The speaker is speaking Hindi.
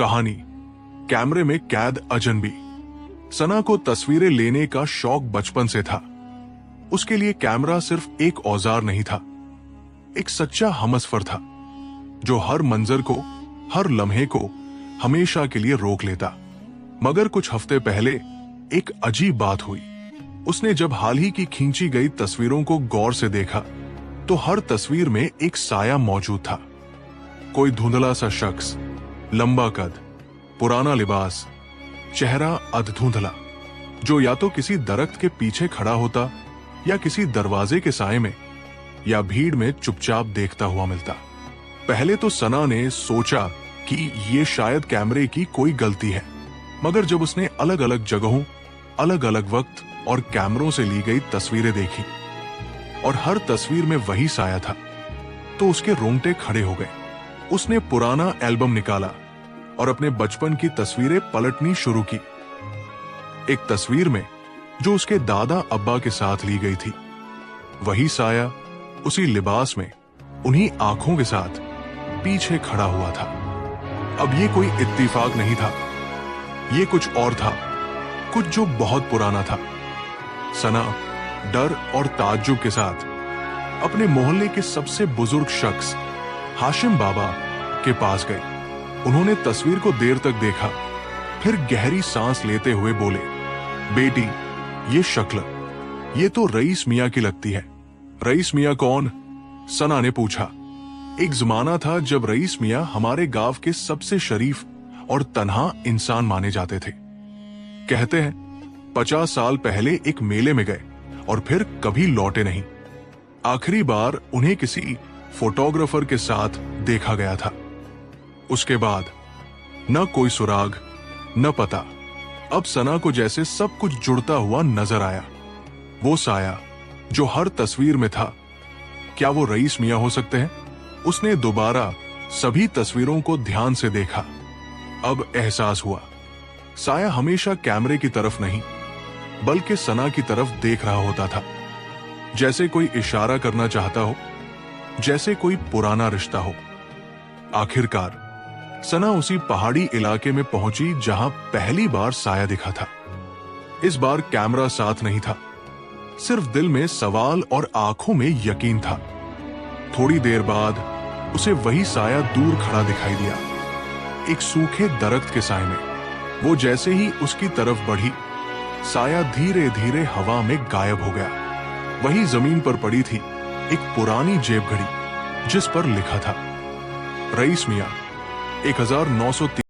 कहानी कैमरे में कैद अजनबी। सना को तस्वीरें लेने का शौक बचपन से था। उसके लिए कैमरा सिर्फ एक औजार नहीं था, एक सच्चा हमसफर था जो हर मंजर को, हर लम्हे को हमेशा के लिए रोक लेता। मगर कुछ हफ्ते पहले एक अजीब बात हुई। उसने जब हाल ही की खींची गई तस्वीरों को गौर से देखा तो हर तस्वीर में एक साया मौजूद था। कोई धुंधला सा शख्स, लंबा कद, पुराना लिबास, चेहरा अधधुंधला, जो या तो किसी दरख्त के पीछे खड़ा होता या किसी दरवाजे के साए में या भीड़ में चुपचाप देखता हुआ मिलता। पहले तो सना ने सोचा कि ये शायद कैमरे की कोई गलती है, मगर जब उसने अलग अलग जगहों, अलग अलग वक्त और कैमरों से ली गई तस्वीरें देखी और हर तस्वीर में वही साया था, तो उसके रोंगटे खड़े हो गए। उसने पुराना एल्बम निकाला और अपने बचपन की तस्वीरें पलटनी शुरू की। एक तस्वीर में जो उसके दादा अब्बा के साथ ली गई थी, वही साया उसी लिबास में, उन्हीं आंखों के साथ पीछे खड़ा हुआ था। अब ये कोई इत्तेफाक नहीं था, ये कुछ और था, कुछ जो बहुत पुराना था। सना डर और ताज्जुब के साथ अपने मोहल्ले के सबसे बुजुर्ग शख्स हाशिम बाबा के पास गई। उन्होंने तस्वीर को देर तक देखा, फिर गहरी सांस लेते हुए बोले, बेटी, ये शक्ल, ये तो रईस मियां की लगती है। रईस मियां कौन? सना ने पूछा। एक जमाना था जब रईस मियां हमारे गांव के सबसे शरीफ और तन्हा इंसान माने जाते थे। कहते हैं 50 साल पहले एक मेले में गए और फिर कभी लौटे नहीं। आखिरी बार उन्हें किसी फोटोग्राफर के साथ देखा गया था। उसके बाद न कोई सुराग, न पता। अब सना को जैसे सब कुछ जुड़ता हुआ नजर आया। वो साया जो हर तस्वीर में था, क्या वो रईस मियां हो सकते हैं? उसने दोबारा सभी तस्वीरों को ध्यान से देखा। अब एहसास हुआ, साया हमेशा कैमरे की तरफ नहीं बल्कि सना की तरफ देख रहा होता था, जैसे कोई इशारा करना चाहता हो, जैसे कोई पुराना रिश्ता हो। आखिरकार सना उसी पहाड़ी इलाके में पहुंची जहां पहली बार साया दिखा था। इस बार कैमरा साथ नहीं था, सिर्फ दिल में सवाल और आंखों में यकीन था। थोड़ी देर बाद उसे वही साया दूर खड़ा दिखाई दिया, एक सूखे दरख्त के साए में। वो जैसे ही उसकी तरफ बढ़ी, साया धीरे धीरे हवा में गायब हो गया। वही जमीन पर पड़ी थी एक पुरानी जेब घड़ी, जिस पर लिखा था, रईस मियां 1903।